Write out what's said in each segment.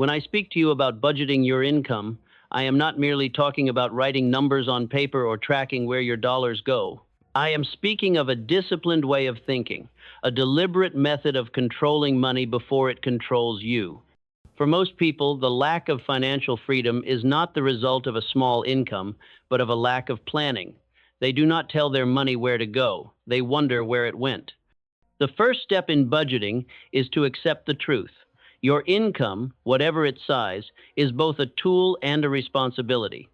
When I speak to you about budgeting your income, I am not merely talking about writing numbers on paper or tracking where your dollars go. I am speaking of a disciplined way of thinking, a deliberate method of controlling money before it controls you. For most people, the lack of financial freedom is not the result of a small income, but of a lack of planning. They do not tell their money where to go. They wonder where it went. The first step in budgeting is to accept the truth. Your income, whatever its size, is both a tool and a responsibility.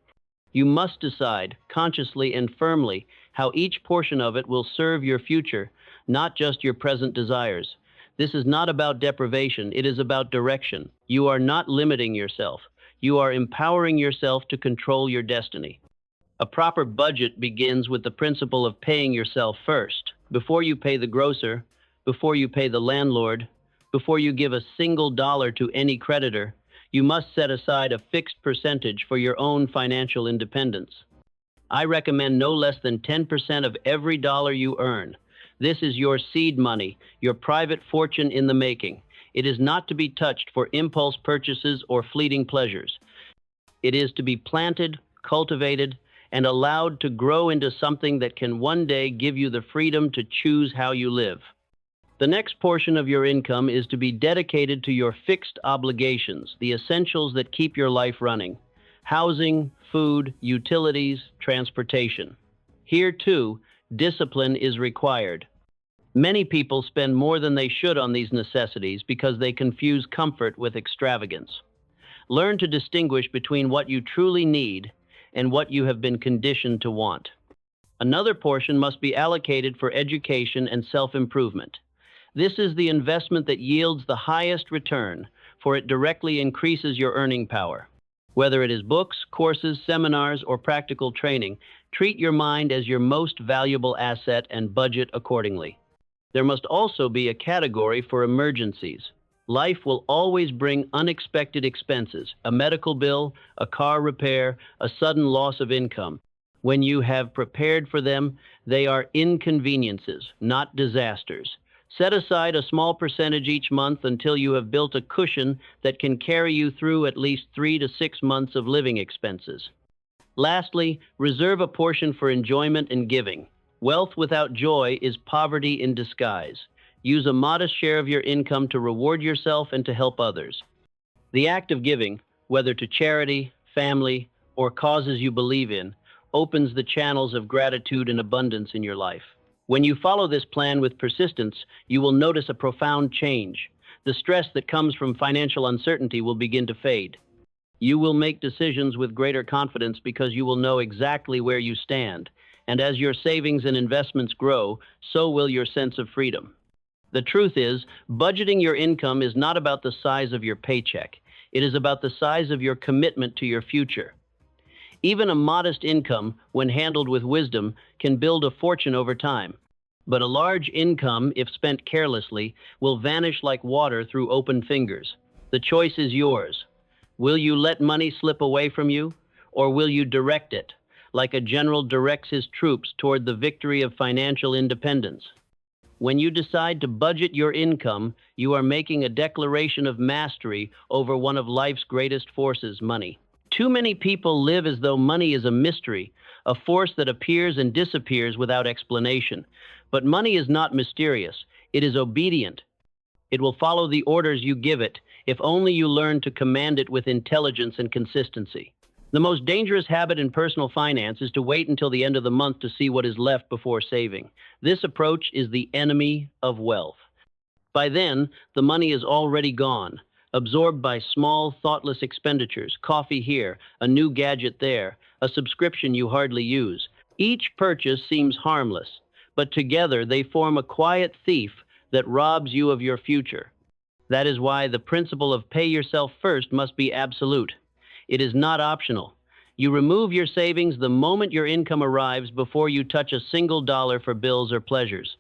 You must decide, consciously and firmly, how each portion of it will serve your future, not just your present desires. This is not about deprivation, it is about direction. You are not limiting yourself. You are empowering yourself to control your destiny. A proper budget begins with the principle of paying yourself first. Before you pay the grocer, before you pay the landlord, before you give a single dollar to any creditor, you must set aside a fixed percentage for your own financial independence. I recommend no less than 10% of every dollar you earn. This is your seed money, your private fortune in the making. It is not to be touched for impulse purchases or fleeting pleasures. It is to be planted, cultivated, and allowed to grow into something that can one day give you the freedom to choose how you live. The next portion of your income is to be dedicated to your fixed obligations, the essentials that keep your life running: housing, food, utilities, transportation. Here, too, discipline is required. Many people spend more than they should on these necessities because they confuse comfort with extravagance. Learn to distinguish between what you truly need and what you have been conditioned to want. Another portion must be allocated for education and self-improvement. This is the investment that yields the highest return, for it directly increases your earning power. Whether it is books, courses, seminars, or practical training, treat your mind as your most valuable asset and budget accordingly. There must also be a category for emergencies. Life will always bring unexpected expenses: a medical bill, a car repair, a sudden loss of income. When you have prepared for them, they are inconveniences, not disasters. Set aside a small percentage each month until you have built a cushion that can carry you through at least 3 to 6 months of living expenses. Lastly, reserve a portion for enjoyment and giving. Wealth without joy is poverty in disguise. Use a modest share of your income to reward yourself and to help others. The act of giving, whether to charity, family, or causes you believe in, opens the channels of gratitude and abundance in your life. When you follow this plan with persistence, you will notice a profound change. The stress that comes from financial uncertainty will begin to fade. You will make decisions with greater confidence because you will know exactly where you stand. And as your savings and investments grow, so will your sense of freedom. The truth is, budgeting your income is not about the size of your paycheck. It is about the size of your commitment to your future. Even a modest income, when handled with wisdom, can build a fortune over time. But a large income, if spent carelessly, will vanish like water through open fingers. The choice is yours. Will you let money slip away from you, or will you direct it, like a general directs his troops toward the victory of financial independence? When you decide to budget your income, you are making a declaration of mastery over one of life's greatest forces, money. Too many people live as though money is a mystery, a force that appears and disappears without explanation. But money is not mysterious. It is obedient. It will follow the orders you give it, if only you learn to command it with intelligence and consistency. The most dangerous habit in personal finance is to wait until the end of the month to see what is left before saving. This approach is the enemy of wealth. By then, the money is already gone, absorbed by small, thoughtless expenditures: coffee here, a new gadget there, a subscription you hardly use. Each purchase seems harmless, but together they form a quiet thief that robs you of your future. That is why the principle of pay yourself first must be absolute. It is not optional. You remove your savings the moment your income arrives before you touch a single dollar for bills or pleasures.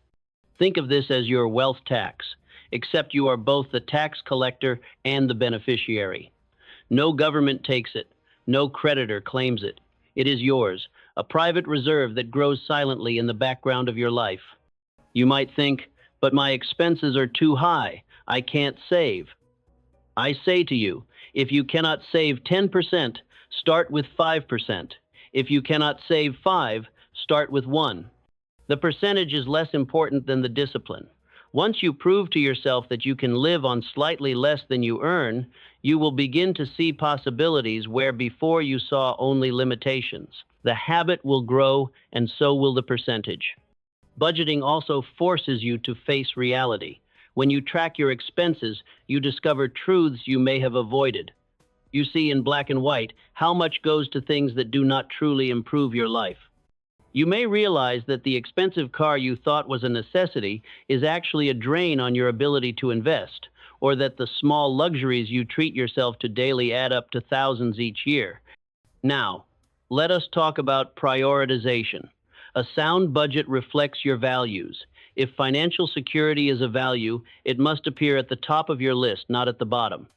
Think of this as your wealth tax, except you are both the tax collector and the beneficiary. No government takes it. No creditor claims it. It is yours, a private reserve that grows silently in the background of your life. You might think, but my expenses are too high. I can't save. I say to you, If you cannot save 10%, start with 5%. If you cannot save 5, start with 1. The percentage is less important than the discipline. Once you prove to yourself that you can live on slightly less than you earn, you will begin to see possibilities where before you saw only limitations. The habit will grow, and so will the percentage. Budgeting also forces you to face reality. When you track your expenses, you discover truths you may have avoided. You see in black and white how much goes to things that do not truly improve your life. You may realize that the expensive car you thought was a necessity is actually a drain on your ability to invest, or that the small luxuries you treat yourself to daily add up to thousands each year. Now, let us talk about prioritization. A sound budget reflects your values. If financial security is a value, it must appear at the top of your list, not at the bottom.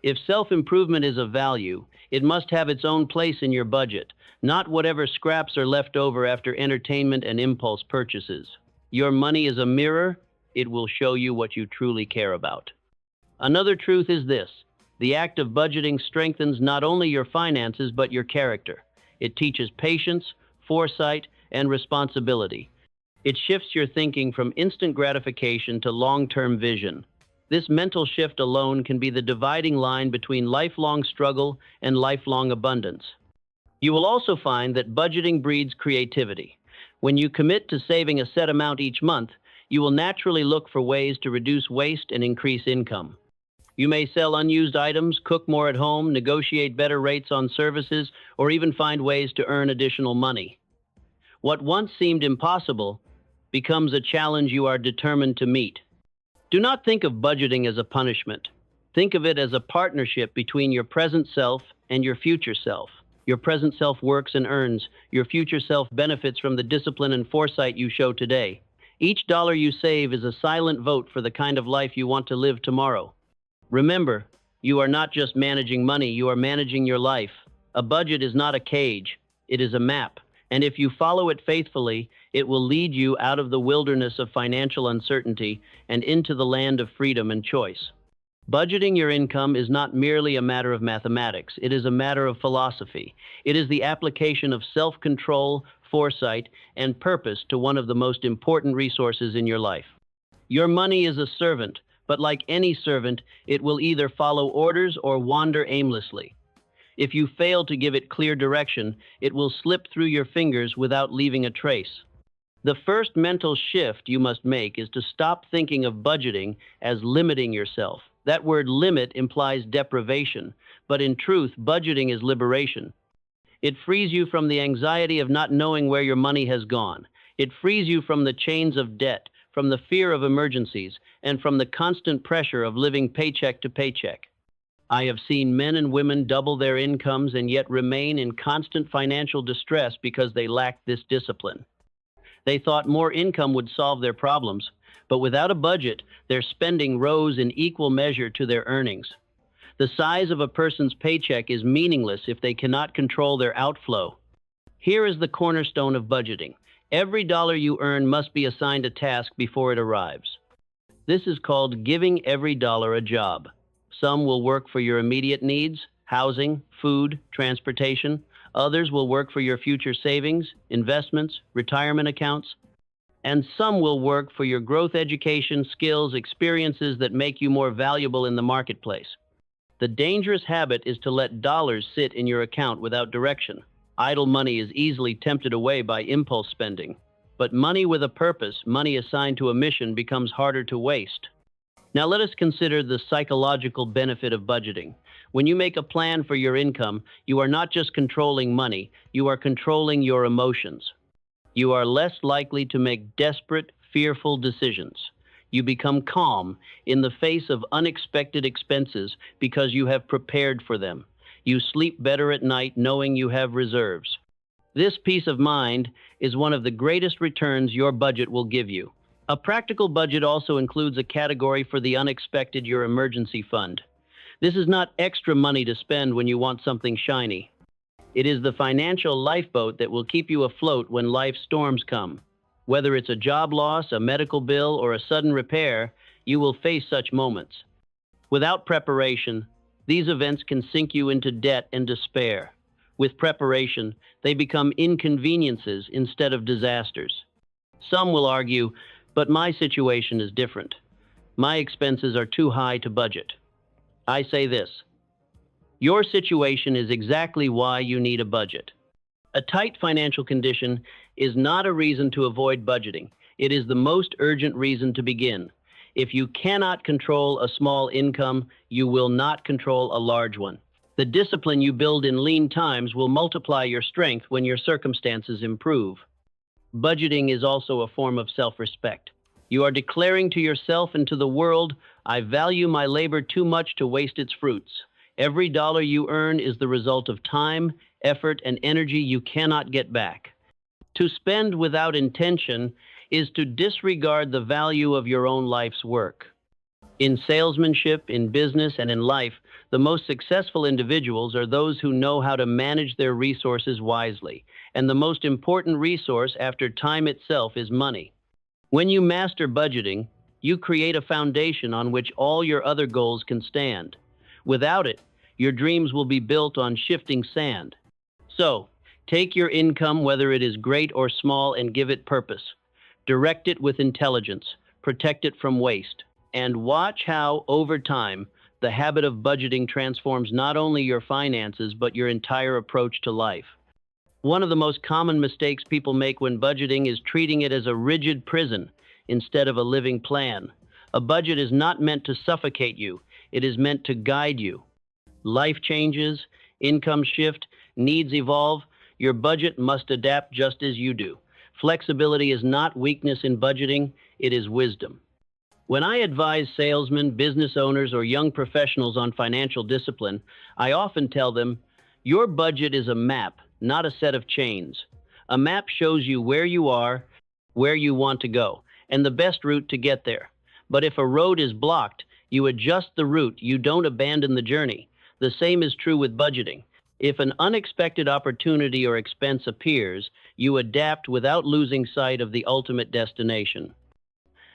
If self-improvement is a value, it must have its own place in your budget, not whatever scraps are left over after entertainment and impulse purchases. Your money is a mirror. It will show you what you truly care about. Another truth is this: the act of budgeting strengthens not only your finances but your character. It teaches patience, foresight, and responsibility. It shifts your thinking from instant gratification to long-term vision. This mental shift alone can be the dividing line between lifelong struggle and lifelong abundance. You will also find that budgeting breeds creativity. When you commit to saving a set amount each month, you will naturally look for ways to reduce waste and increase income. You may sell unused items, cook more at home, negotiate better rates on services, or even find ways to earn additional money. What once seemed impossible becomes a challenge you are determined to meet. Do not think of budgeting as a punishment. Think of it as a partnership between your present self and your future self. Your present self works and earns. Your future self benefits from the discipline and foresight you show today. Each dollar you save is a silent vote for the kind of life you want to live tomorrow. Remember, you are not just managing money, you are managing your life. A budget is not a cage, it is a map. And if you follow it faithfully, it will lead you out of the wilderness of financial uncertainty and into the land of freedom and choice. Budgeting your income is not merely a matter of mathematics, it is a matter of philosophy. It is the application of self-control, foresight, and purpose to one of the most important resources in your life. Your money is a servant, but like any servant, it will either follow orders or wander aimlessly. If you fail to give it clear direction, it will slip through your fingers without leaving a trace. The first mental shift you must make is to stop thinking of budgeting as limiting yourself. That word limit implies deprivation, but in truth, budgeting is liberation. It frees you from the anxiety of not knowing where your money has gone. It frees you from the chains of debt, from the fear of emergencies, and from the constant pressure of living paycheck to paycheck. I have seen men and women double their incomes and yet remain in constant financial distress because they lacked this discipline. They thought more income would solve their problems, but without a budget, their spending rose in equal measure to their earnings. The size of a person's paycheck is meaningless if they cannot control their outflow. Here is the cornerstone of budgeting. Every dollar you earn must be assigned a task before it arrives. This is called giving every dollar a job. Some will work for your immediate needs, housing, food, transportation. Others will work for your future savings, investments, retirement accounts. And some will work for your growth, education, skills, experiences that make you more valuable in the marketplace. The dangerous habit is to let dollars sit in your account without direction. Idle money is easily tempted away by impulse spending. But money with a purpose, money assigned to a mission, becomes harder to waste. Now let us consider the psychological benefit of budgeting. When you make a plan for your income, you are not just controlling money, you are controlling your emotions. You are less likely to make desperate, fearful decisions. You become calm in the face of unexpected expenses because you have prepared for them. You sleep better at night knowing you have reserves. This peace of mind is one of the greatest returns your budget will give you. A practical budget also includes a category for the unexpected, your emergency fund. This is not extra money to spend when you want something shiny. It is the financial lifeboat that will keep you afloat when life's storms come. Whether it's a job loss, a medical bill, or a sudden repair, you will face such moments. Without preparation, These events can sink you into debt and despair. With preparation, they become inconveniences instead of disasters. Some will argue, but my situation is different. My expenses are too high to budget. I say this: your situation is exactly why you need a budget. A tight financial condition is not a reason to avoid budgeting. It is the most urgent reason to begin. If you cannot control a small income, you will not control a large one. The discipline you build in lean times will multiply your strength when your circumstances improve. Budgeting is also a form of self-respect. You are declaring to yourself and to the world, I value my labor too much to waste its fruits. Every dollar you earn is the result of time, effort, and energy you cannot get back. To spend without intention is to disregard the value of your own life's work. In salesmanship, in business, and in life, the most successful individuals are those who know how to manage their resources wisely. And the most important resource after time itself is money. When you master budgeting, you create a foundation on which all your other goals can stand. Without it, your dreams will be built on shifting sand. So, take your income, whether it is great or small, and give it purpose. Direct it with intelligence, protect it from waste, and watch how, over time, the habit of budgeting transforms not only your finances, but your entire approach to life. One of the most common mistakes people make when budgeting is treating it as a rigid prison instead of a living plan. A budget is not meant to suffocate you, it is meant to guide you. Life changes, income shift, needs evolve. Your budget must adapt just as you do. Flexibility is not weakness in budgeting, it is wisdom. When I advise salesmen, business owners, or young professionals on financial discipline, I often tell them, your budget is a map, not a set of chains. A map shows you where you are, where you want to go, and the best route to get there. But if a road is blocked, you adjust the route, you don't abandon the journey. The same is true with budgeting. If an unexpected opportunity or expense appears, you adapt without losing sight of the ultimate destination.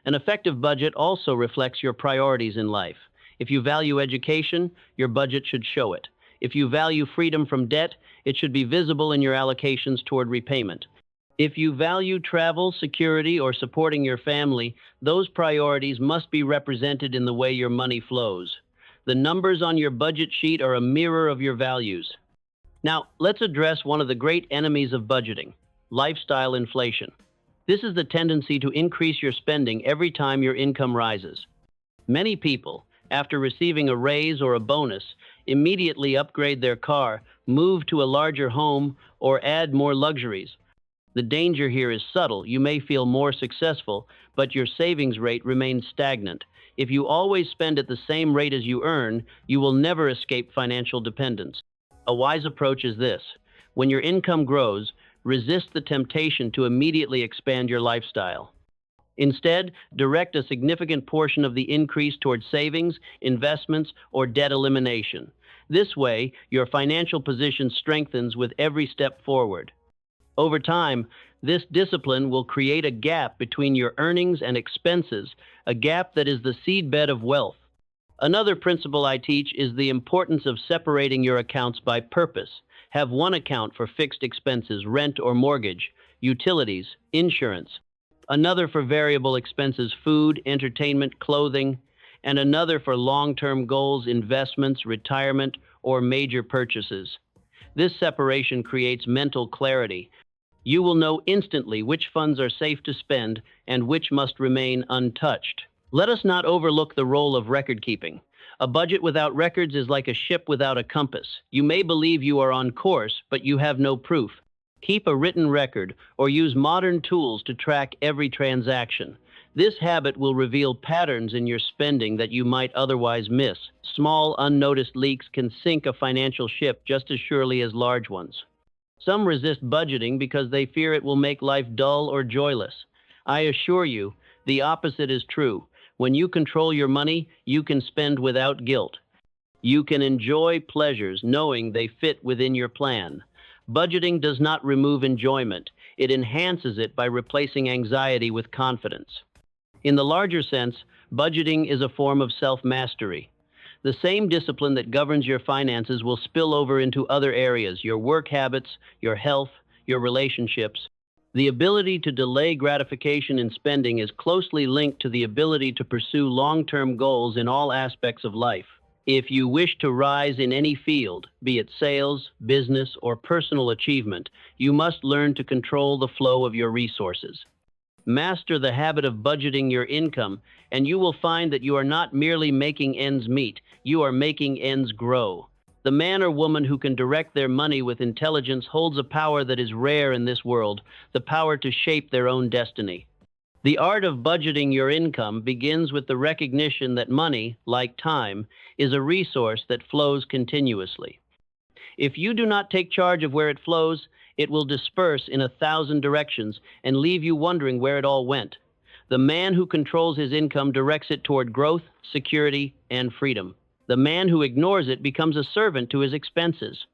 An effective budget also reflects your priorities in life. If you value education, your budget should show it. If you value freedom from debt, it should be visible in your allocations toward repayment. If you value travel, security, or supporting your family, those priorities must be represented in the way your money flows. The numbers on your budget sheet are a mirror of your values. Now, let's address one of the great enemies of budgeting: lifestyle inflation. This is the tendency to increase your spending every time your income rises. Many people, after receiving a raise or a bonus, immediately upgrade their car, move to a larger home, or add more luxuries. The danger here is subtle. You may feel more successful, but your savings rate remains stagnant. If you always spend at the same rate as you earn, you will never escape financial dependence. A wise approach is this: when your income grows, resist the temptation to immediately expand your lifestyle. Instead, direct a significant portion of the increase towards savings, investments, or debt elimination. This way, your financial position strengthens with every step forward. Over time, this discipline will create a gap between your earnings and expenses, a gap that is the seedbed of wealth. Another principle I teach is the importance of separating your accounts by purpose. Have one account for fixed expenses, rent or mortgage, utilities, insurance, another for variable expenses, food, entertainment, clothing, and another for long-term goals, investments, retirement, or major purchases. This separation creates mental clarity. You will know instantly which funds are safe to spend and which must remain untouched. Let us not overlook the role of record keeping. A budget without records is like a ship without a compass. You may believe you are on course, but you have no proof. Keep a written record or use modern tools to track every transaction. This habit will reveal patterns in your spending that you might otherwise miss. Small, unnoticed leaks can sink a financial ship just as surely as large ones. Some resist budgeting because they fear it will make life dull or joyless. I assure you, the opposite is true. When you control your money, you can spend without guilt. You can enjoy pleasures knowing they fit within your plan. Budgeting does not remove enjoyment. It enhances it by replacing anxiety with confidence. In the larger sense, budgeting is a form of self-mastery. The same discipline that governs your finances will spill over into other areas, your work habits, your health, your relationships. The ability to delay gratification in spending is closely linked to the ability to pursue long-term goals in all aspects of life. If you wish to rise in any field, be it sales, business, or personal achievement, you must learn to control the flow of your resources. Master the habit of budgeting your income, and you will find that you are not merely making ends meet, you are making ends grow. The man or woman who can direct their money with intelligence holds a power that is rare in this world, the power to shape their own destiny. The art of budgeting your income begins with the recognition that money, like time, is a resource that flows continuously. If you do not take charge of where it flows, it will disperse in 1,000 directions and leave you wondering where it all went. The man who controls his income directs it toward growth, security, and freedom. The man who ignores it becomes a servant to his expenses.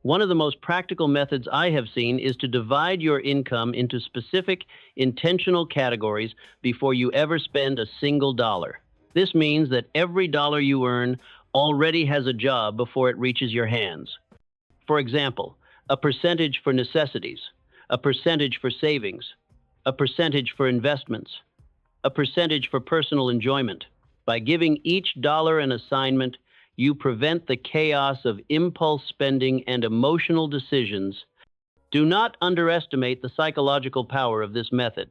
One of the most practical methods I have seen is to divide your income into specific, intentional categories before you ever spend a single dollar. This means that every dollar you earn already has a job before it reaches your hands. For example, a percentage for necessities, a percentage for savings, a percentage for investments, a percentage for personal enjoyment. By giving each dollar an assignment, you prevent the chaos of impulse spending and emotional decisions. Do not underestimate the psychological power of this method.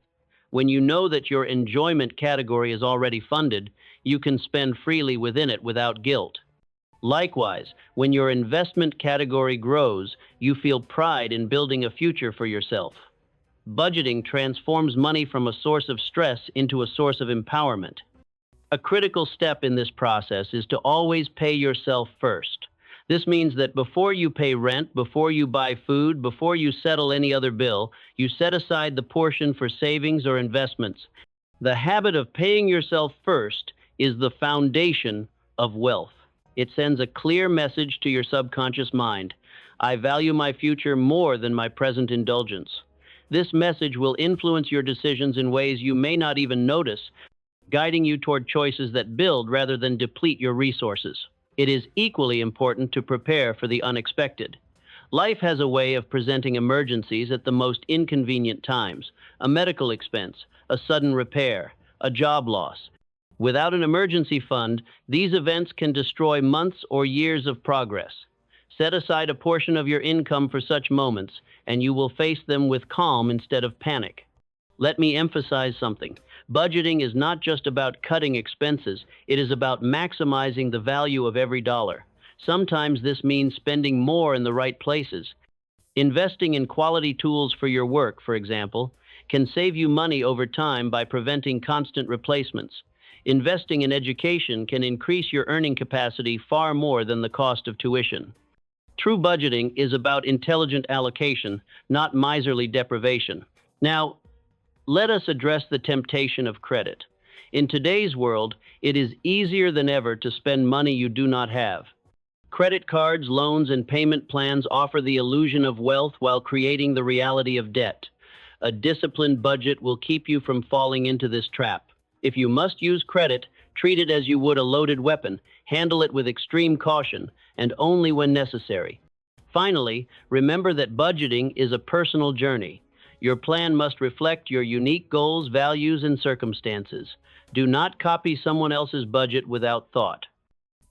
When you know that your enjoyment category is already funded, you can spend freely within it without guilt. Likewise, when your investment category grows, you feel pride in building a future for yourself. Budgeting transforms money from a source of stress into a source of empowerment. A critical step in this process is to always pay yourself first. This means that before you pay rent, before you buy food, before you settle any other bill, you set aside the portion for savings or investments. The habit of paying yourself first is the foundation of wealth. It sends a clear message to your subconscious mind. I value my future more than my present indulgence. This message will influence your decisions in ways you may not even notice, guiding you toward choices that build rather than deplete your resources. It is equally important to prepare for the unexpected. Life has a way of presenting emergencies at the most inconvenient times: a medical expense, a sudden repair, a job loss. Without an emergency fund, these events can destroy months or years of progress. Set aside a portion of your income for such moments, and you will face them with calm instead of panic. Let me emphasize something. Budgeting is not just about cutting expenses, it is about maximizing the value of every dollar. Sometimes this means spending more in the right places. Investing in quality tools for your work, for example, can save you money over time by preventing constant replacements. Investing in education can increase your earning capacity far more than the cost of tuition. True budgeting is about intelligent allocation, not miserly deprivation. Now, let us address the temptation of credit. In today's world, it is easier than ever to spend money you do not have. Credit cards, loans, and payment plans offer the illusion of wealth while creating the reality of debt. A disciplined budget will keep you from falling into this trap. If you must use credit, treat it as you would a loaded weapon, handle it with extreme caution, and only when necessary. Finally, remember that budgeting is a personal journey. Your plan must reflect your unique goals, values, and circumstances. Do not copy someone else's budget without thought.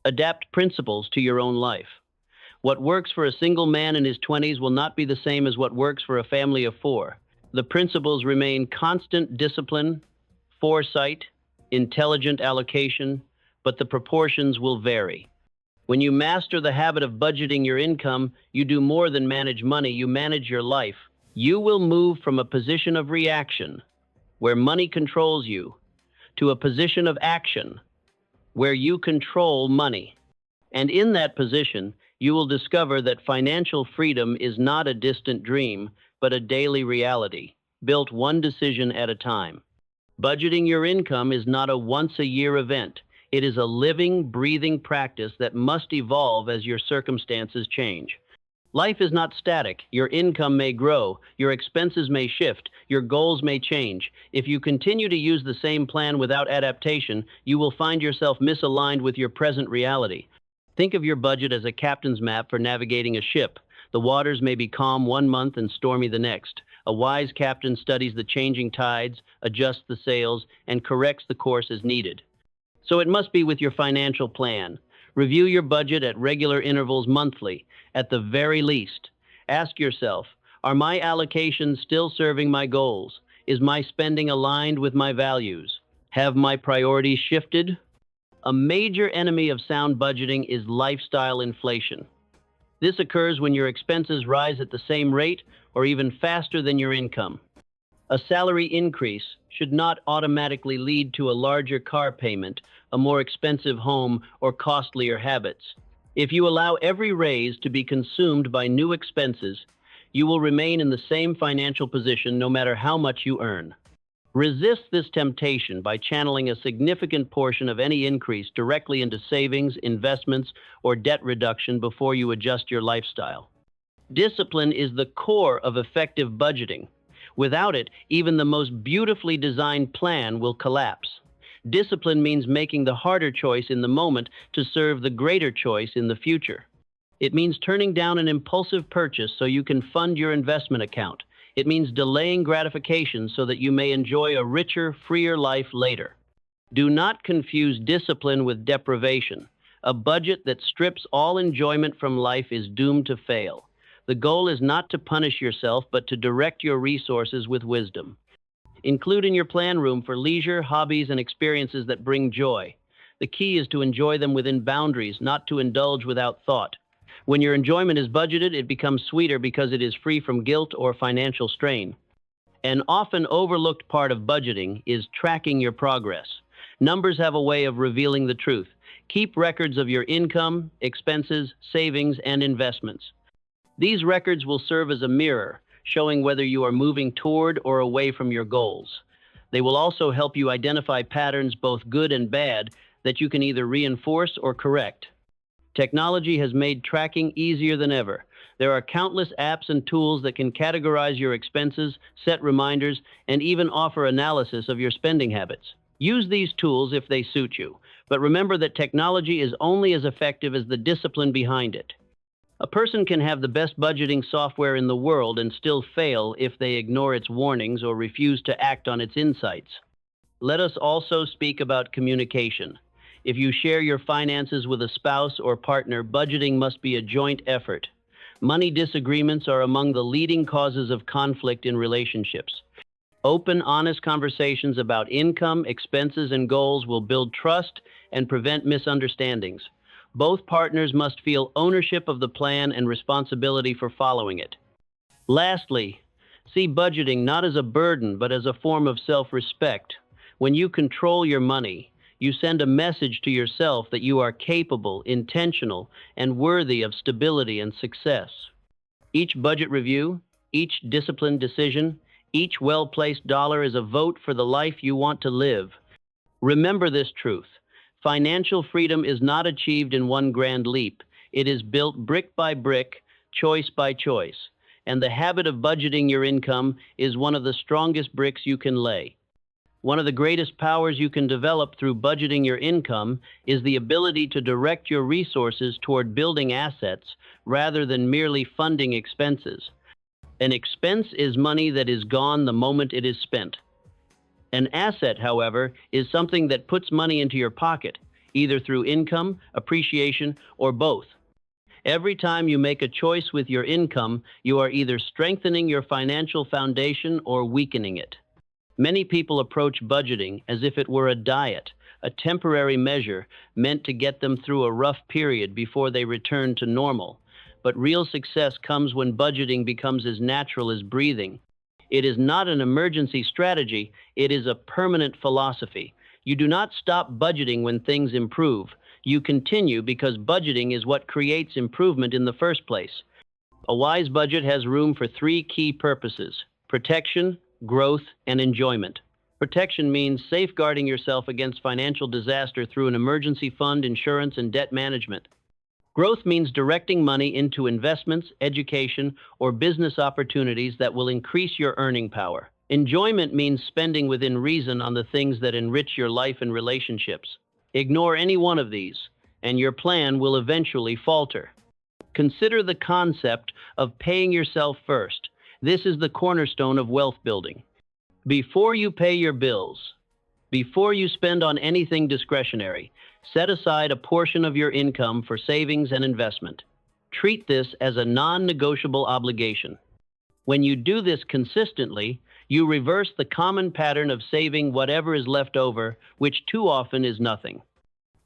Adapt principles to your own life. What works for a single man in his 20s will not be the same as what works for a family of 4. The principles remain constant discipline, foresight, intelligent allocation, but the proportions will vary. When you master the habit of budgeting your income, you do more than manage money, you manage your life. You will move from a position of reaction, where money controls you, to a position of action, where you control money. And in that position, you will discover that financial freedom is not a distant dream, but a daily reality, built one decision at a time. Budgeting your income is not a once-a-year event. It is a living, breathing practice that must evolve as your circumstances change. Life is not static. Your income may grow, your expenses may shift, your goals may change. If you continue to use the same plan without adaptation, you will find yourself misaligned with your present reality. Think of your budget as a captain's map for navigating a ship. The waters may be calm one month and stormy the next. A wise captain studies the changing tides, adjusts the sails, and corrects the course as needed. So it must be with your financial plan. Review your budget at regular intervals monthly, at the very least. Ask yourself, are my allocations still serving my goals? Is my spending aligned with my values? Have my priorities shifted? A major enemy of sound budgeting is lifestyle inflation. This occurs when your expenses rise at the same rate or even faster than your income. A salary increase should not automatically lead to a larger car payment, a more expensive home, or costlier habits. If you allow every raise to be consumed by new expenses, you will remain in the same financial position no matter how much you earn. Resist this temptation by channeling a significant portion of any increase directly into savings, investments, or debt reduction before you adjust your lifestyle. Discipline is the core of effective budgeting. Without it, even the most beautifully designed plan will collapse. Discipline means making the harder choice in the moment to serve the greater choice in the future. It means turning down an impulsive purchase so you can fund your investment account. It means delaying gratification so that you may enjoy a richer, freer life later. Do not confuse discipline with deprivation. A budget that strips all enjoyment from life is doomed to fail. The goal is not to punish yourself, but to direct your resources with wisdom. Include in your plan room for leisure, hobbies, and experiences that bring joy. The key is to enjoy them within boundaries, not to indulge without thought. When your enjoyment is budgeted, it becomes sweeter because it is free from guilt or financial strain. An often overlooked part of budgeting is tracking your progress. Numbers have a way of revealing the truth. Keep records of your income, expenses, savings, and investments. These records will serve as a mirror, showing whether you are moving toward or away from your goals. They will also help you identify patterns, both good and bad, that you can either reinforce or correct. Technology has made tracking easier than ever. There are countless apps and tools that can categorize your expenses, set reminders, and even offer analysis of your spending habits. Use these tools if they suit you, but remember that technology is only as effective as the discipline behind it. A person can have the best budgeting software in the world and still fail if they ignore its warnings or refuse to act on its insights. Let us also speak about communication. If you share your finances with a spouse or partner, budgeting must be a joint effort. Money disagreements are among the leading causes of conflict in relationships. Open, honest conversations about income, expenses, and goals will build trust and prevent misunderstandings. Both partners must feel ownership of the plan and responsibility for following it. Lastly, see budgeting not as a burden, but as a form of self-respect. When you control your money, you send a message to yourself that you are capable, intentional, and worthy of stability and success. Each budget review, each disciplined decision, each well-placed dollar is a vote for the life you want to live. Remember this truth. Financial freedom is not achieved in one grand leap. It is built brick by brick, choice by choice. And the habit of budgeting your income is one of the strongest bricks you can lay. One of the greatest powers you can develop through budgeting your income is the ability to direct your resources toward building assets rather than merely funding expenses. An expense is money that is gone the moment it is spent. An asset, however, is something that puts money into your pocket, either through income, appreciation, or both. Every time you make a choice with your income, you are either strengthening your financial foundation or weakening it. Many people approach budgeting as if it were a diet, a temporary measure meant to get them through a rough period before they return to normal. But real success comes when budgeting becomes as natural as breathing. It is not an emergency strategy, it is a permanent philosophy. You do not stop budgeting when things improve. You continue because budgeting is what creates improvement in the first place. A wise budget has room for three key purposes: protection, growth, and enjoyment. Protection means safeguarding yourself against financial disaster through an emergency fund, insurance, and debt management. Growth means directing money into investments, education, or business opportunities that will increase your earning power. Enjoyment means spending within reason on the things that enrich your life and relationships. Ignore any one of these, and your plan will eventually falter. Consider the concept of paying yourself first. This is the cornerstone of wealth building. Before you pay your bills, before you spend on anything discretionary, set aside a portion of your income for savings and investment. Treat this as a non-negotiable obligation. When you do this consistently, you reverse the common pattern of saving whatever is left over, which too often is nothing.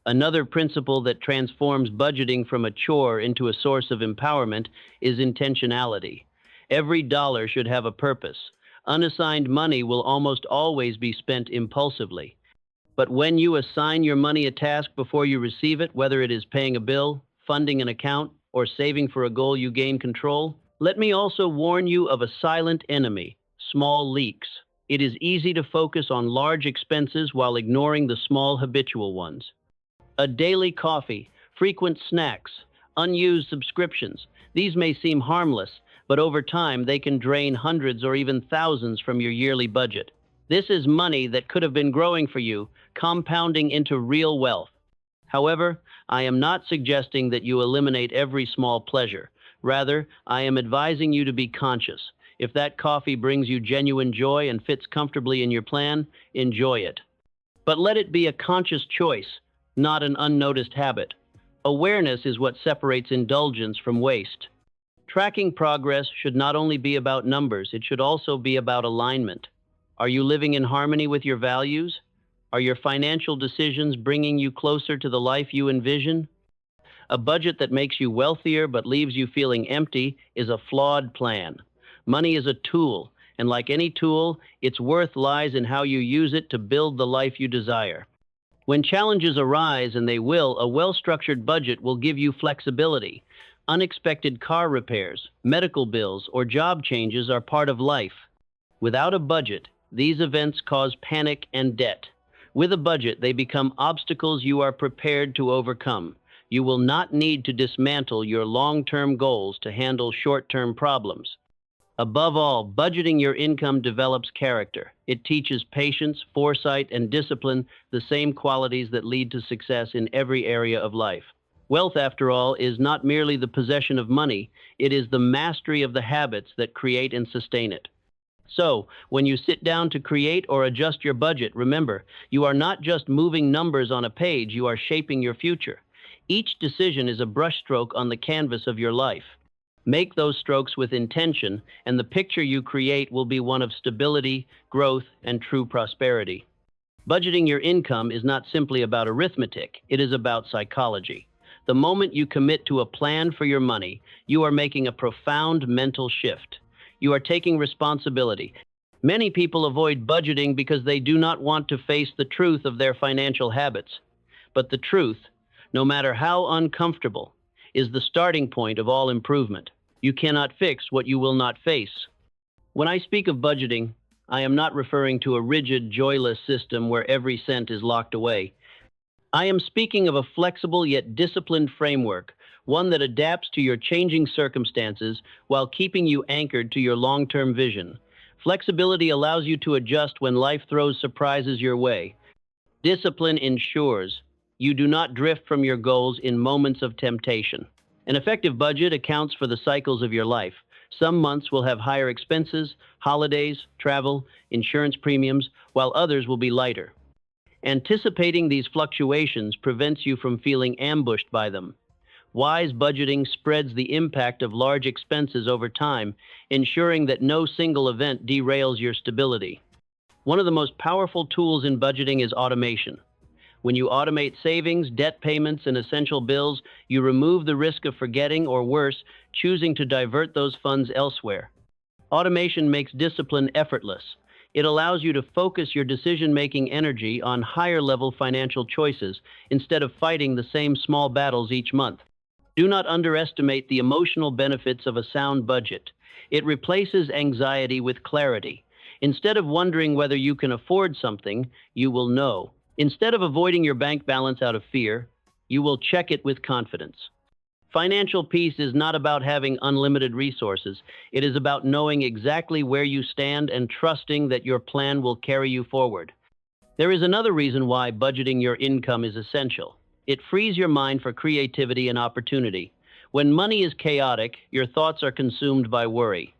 Another principle that transforms budgeting from a chore into a source of empowerment is intentionality. Every dollar should have a purpose. Unassigned money will almost always be spent impulsively. But when you assign your money a task before you receive it, whether it is paying a bill, funding an account, or saving for a goal you gain control, let me also warn you of a silent enemy: small leaks. It is easy to focus on large expenses while ignoring the small habitual ones. A daily coffee, frequent snacks, unused subscriptions. These may seem harmless, but over time they can drain hundreds or even thousands from your yearly budget. This is money that could have been growing for you, compounding into real wealth. However, I am not suggesting that you eliminate every small pleasure. Rather, I am advising you to be conscious. If that coffee brings you genuine joy and fits comfortably in your plan, enjoy it. But let it be a conscious choice, not an unnoticed habit. Awareness is what separates indulgence from waste. Tracking progress should not only be about numbers, it should also be about alignment. Are you living in harmony with your values? Are your financial decisions bringing you closer to the life you envision? A budget that makes you wealthier but leaves you feeling empty is a flawed plan. Money is a tool, and like any tool, its worth lies in how you use it to build the life you desire. When challenges arise, and they will, a well-structured budget will give you flexibility. Unexpected car repairs, medical bills, or job changes are part of life. Without a budget, these events cause panic and debt. With a budget, they become obstacles you are prepared to overcome. You will not need to dismantle your long-term goals to handle short-term problems. Above all, budgeting your income develops character. It teaches patience, foresight, and discipline, the same qualities that lead to success in every area of life. Wealth, after all, is not merely the possession of money, it is the mastery of the habits that create and sustain it. So, when you sit down to create or adjust your budget, remember, you are not just moving numbers on a page, you are shaping your future. Each decision is a brushstroke on the canvas of your life. Make those strokes with intention, and the picture you create will be one of stability, growth, and true prosperity. Budgeting your income is not simply about arithmetic, it is about psychology. The moment you commit to a plan for your money, you are making a profound mental shift. You are taking responsibility. Many people avoid budgeting because they do not want to face the truth of their financial habits. But the truth, no matter how uncomfortable, is the starting point of all improvement. You cannot fix what you will not face. When I speak of budgeting, I am not referring to a rigid, joyless system where every cent is locked away. I am speaking of a flexible yet disciplined framework, one that adapts to your changing circumstances while keeping you anchored to your long-term vision. Flexibility allows you to adjust when life throws surprises your way. Discipline ensures you do not drift from your goals in moments of temptation. An effective budget accounts for the cycles of your life. Some months will have higher expenses, holidays, travel, insurance premiums, while others will be lighter. Anticipating these fluctuations prevents you from feeling ambushed by them. Wise budgeting spreads the impact of large expenses over time, ensuring that no single event derails your stability. One of the most powerful tools in budgeting is automation. When you automate savings, debt payments, and essential bills, you remove the risk of forgetting or worse, choosing to divert those funds elsewhere. Automation makes discipline effortless. It allows you to focus your decision-making energy on higher-level financial choices instead of fighting the same small battles each month. Do not underestimate the emotional benefits of a sound budget. It replaces anxiety with clarity. Instead of wondering whether you can afford something, you will know. Instead of avoiding your bank balance out of fear, you will check it with confidence. Financial peace is not about having unlimited resources. It is about knowing exactly where you stand and trusting that your plan will carry you forward. There is another reason why budgeting your income is essential. It frees your mind for creativity and opportunity. When money is chaotic, your thoughts are consumed by worry.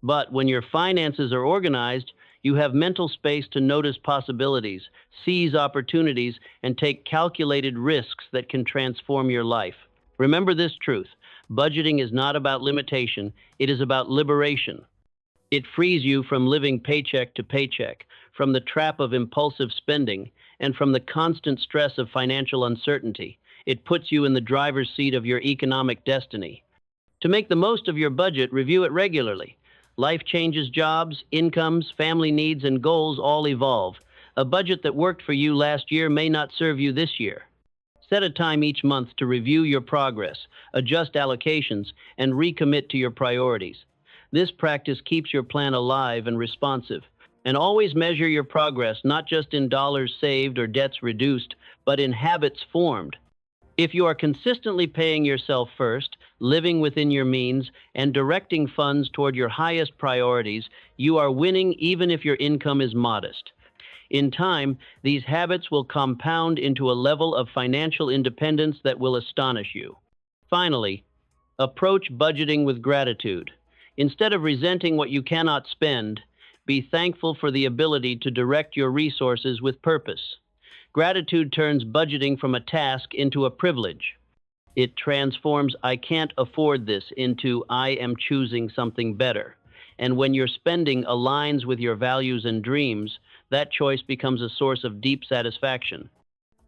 But when your finances are organized, you have mental space to notice possibilities, seize opportunities, and take calculated risks that can transform your life. Remember this truth: budgeting is not about limitation, it is about liberation. It frees you from living paycheck to paycheck, from the trap of impulsive spending, and from the constant stress of financial uncertainty. It puts you in the driver's seat of your economic destiny. To make the most of your budget, review it regularly. Life changes, jobs, incomes, family needs, and goals all evolve. A budget that worked for you last year may not serve you this year. Set a time each month to review your progress, adjust allocations, and recommit to your priorities. This practice keeps your plan alive and responsive. And always measure your progress not just in dollars saved or debts reduced, but in habits formed. If you are consistently paying yourself first, living within your means, and directing funds toward your highest priorities, you are winning even if your income is modest. In time, these habits will compound into a level of financial independence that will astonish you. Finally, approach budgeting with gratitude. Instead of resenting what you cannot spend, be thankful for the ability to direct your resources with purpose. Gratitude turns budgeting from a task into a privilege. It transforms "I can't afford this" into "I am choosing something better." And when your spending aligns with your values and dreams, that choice becomes a source of deep satisfaction.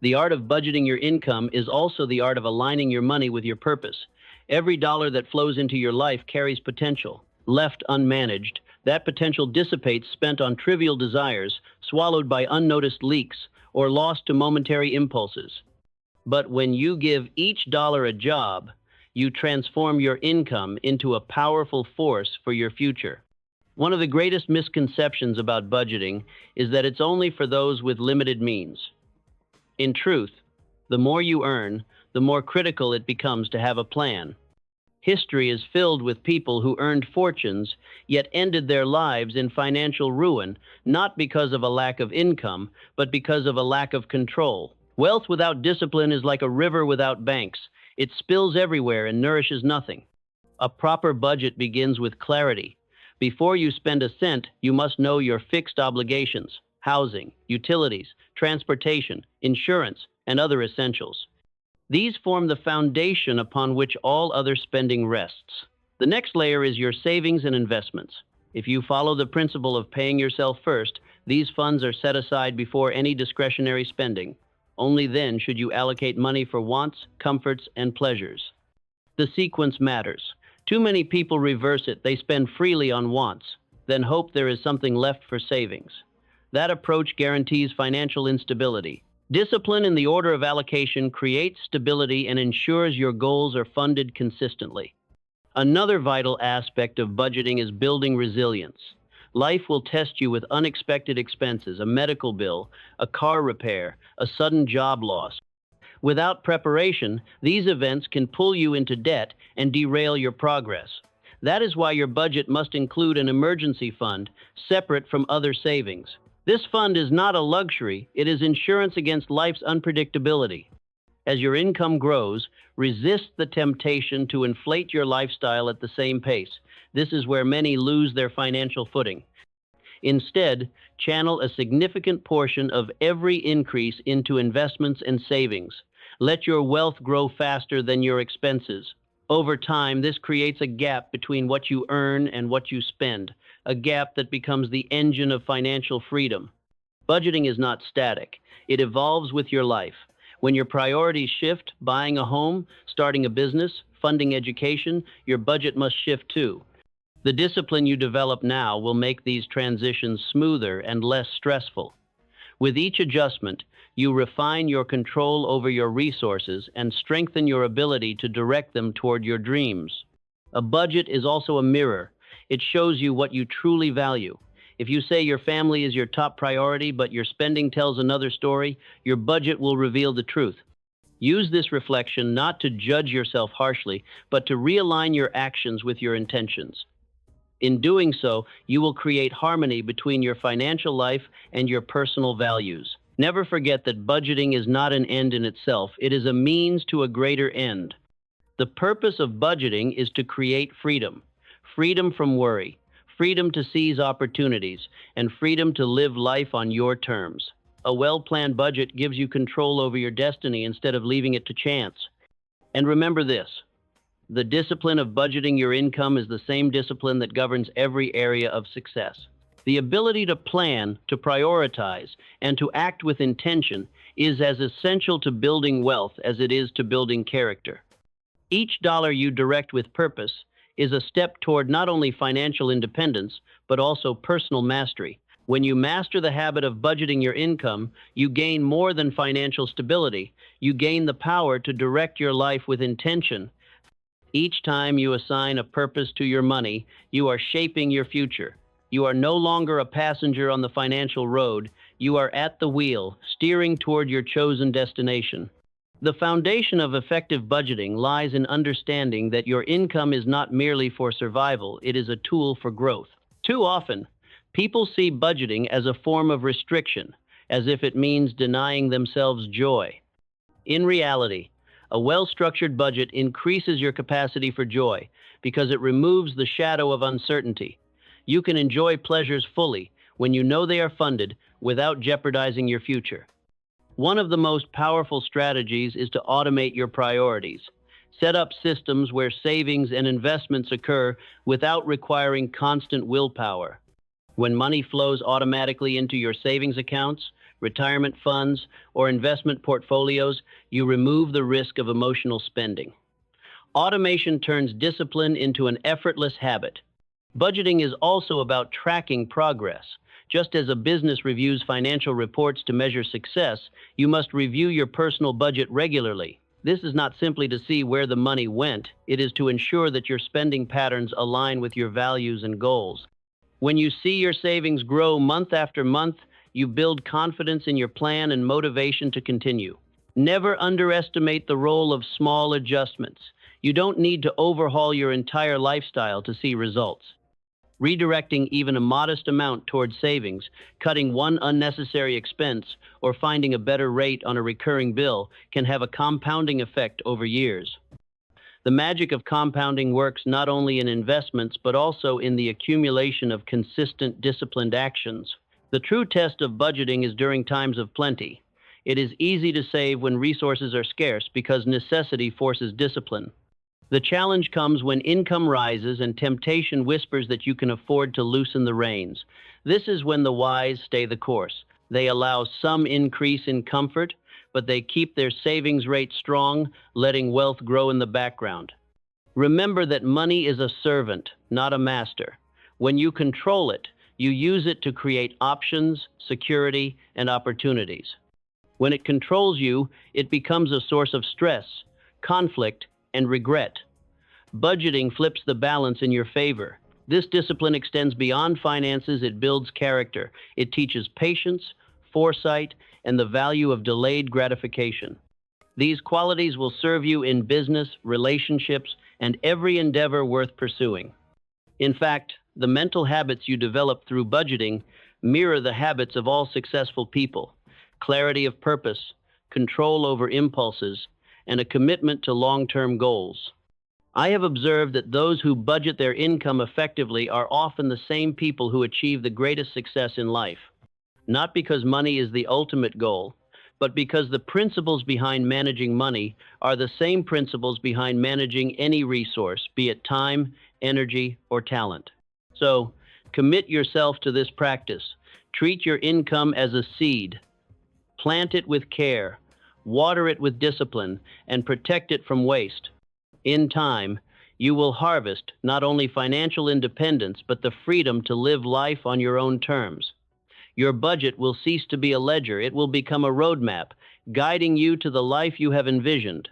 The art of budgeting your income is also the art of aligning your money with your purpose. Every dollar that flows into your life carries potential. Left unmanaged, that potential dissipates, spent on trivial desires, swallowed by unnoticed leaks, or lost to momentary impulses. But when you give each dollar a job, you transform your income into a powerful force for your future. One of the greatest misconceptions about budgeting is that it's only for those with limited means. In truth, the more you earn, the more critical it becomes to have a plan. History is filled with people who earned fortunes, yet ended their lives in financial ruin, not because of a lack of income, but because of a lack of control. Wealth without discipline is like a river without banks. It spills everywhere and nourishes nothing. A proper budget begins with clarity. Before you spend a cent, you must know your fixed obligations: housing, utilities, transportation, insurance, and other essentials. These form the foundation upon which all other spending rests. The next layer is your savings and investments. If you follow the principle of paying yourself first, these funds are set aside before any discretionary spending. Only then should you allocate money for wants, comforts, and pleasures. The sequence matters. Too many people reverse it. They spend freely on wants, then hope there is something left for savings. That approach guarantees financial instability. Discipline in the order of allocation creates stability and ensures your goals are funded consistently. Another vital aspect of budgeting is building resilience. Life will test you with unexpected expenses: a medical bill, a car repair, a sudden job loss. Without preparation, these events can pull you into debt and derail your progress. That is why your budget must include an emergency fund, separate from other savings. This fund is not a luxury, it is insurance against life's unpredictability. As your income grows, resist the temptation to inflate your lifestyle at the same pace. This is where many lose their financial footing. Instead, channel a significant portion of every increase into investments and savings. Let your wealth grow faster than your expenses. Over time, this creates a gap between what you earn and what you spend, a gap that becomes the engine of financial freedom. Budgeting is not static. It evolves with your life. When your priorities shift, buying a home, starting a business, funding education, your budget must shift too. The discipline you develop now will make these transitions smoother and less stressful. With each adjustment, you refine your control over your resources and strengthen your ability to direct them toward your dreams. A budget is also a mirror. It shows you what you truly value. If you say your family is your top priority, but your spending tells another story, your budget will reveal the truth. Use this reflection not to judge yourself harshly, but to realign your actions with your intentions. In doing so, you will create harmony between your financial life and your personal values. Never forget that budgeting is not an end in itself, it is a means to a greater end. The purpose of budgeting is to create freedom. Freedom from worry, freedom to seize opportunities, and freedom to live life on your terms. A well-planned budget gives you control over your destiny instead of leaving it to chance. And remember this, the discipline of budgeting your income is the same discipline that governs every area of success. The ability to plan, to prioritize, and to act with intention is as essential to building wealth as it is to building character. Each dollar you direct with purpose is a step toward not only financial independence, but also personal mastery. When you master the habit of budgeting your income, you gain more than financial stability. You gain the power to direct your life with intention. Each time you assign a purpose to your money, you are shaping your future. You are no longer a passenger on the financial road. You are at the wheel, steering toward your chosen destination. The foundation of effective budgeting lies in understanding that your income is not merely for survival, it is a tool for growth. Too often, people see budgeting as a form of restriction, as if it means denying themselves joy. In reality, a well-structured budget increases your capacity for joy because it removes the shadow of uncertainty. You can enjoy pleasures fully when you know they are funded without jeopardizing your future. One of the most powerful strategies is to automate your priorities. Set up systems where savings and investments occur without requiring constant willpower. When money flows automatically into your savings accounts, retirement funds, or investment portfolios, you remove the risk of emotional spending. Automation turns discipline into an effortless habit. Budgeting is also about tracking progress. Just as a business reviews financial reports to measure success, you must review your personal budget regularly. This is not simply to see where the money went, it is to ensure that your spending patterns align with your values and goals. When you see your savings grow month after month, you build confidence in your plan and motivation to continue. Never underestimate the role of small adjustments. You don't need to overhaul your entire lifestyle to see results. Redirecting even a modest amount towards savings, cutting one unnecessary expense, or finding a better rate on a recurring bill can have a compounding effect over years. The magic of compounding works not only in investments, but also in the accumulation of consistent, disciplined actions. The true test of budgeting is during times of plenty. It is easy to save when resources are scarce because necessity forces discipline. The challenge comes when income rises and temptation whispers that you can afford to loosen the reins. This is when the wise stay the course. They allow some increase in comfort, but they keep their savings rate strong, letting wealth grow in the background. Remember that money is a servant, not a master. When you control it, you use it to create options, security, and opportunities. When it controls you, it becomes a source of stress, conflict, and regret. Budgeting flips the balance in your favor. This discipline extends beyond finances, it builds character. It teaches patience, foresight, and the value of delayed gratification. These qualities will serve you in business, relationships, and every endeavor worth pursuing. In fact, the mental habits you develop through budgeting mirror the habits of all successful people. Clarity of purpose, control over impulses, and a commitment to long-term goals. I have observed that those who budget their income effectively are often the same people who achieve the greatest success in life. Not because money is the ultimate goal, but because the principles behind managing money are the same principles behind managing any resource, be it time, energy, or talent. So, commit yourself to this practice. Treat your income as a seed. Plant it with care, water it with discipline, and protect it from waste. In time, you will harvest not only financial independence, but the freedom to live life on your own terms. Your budget will cease to be a ledger, it will become a roadmap, guiding you to the life you have envisioned.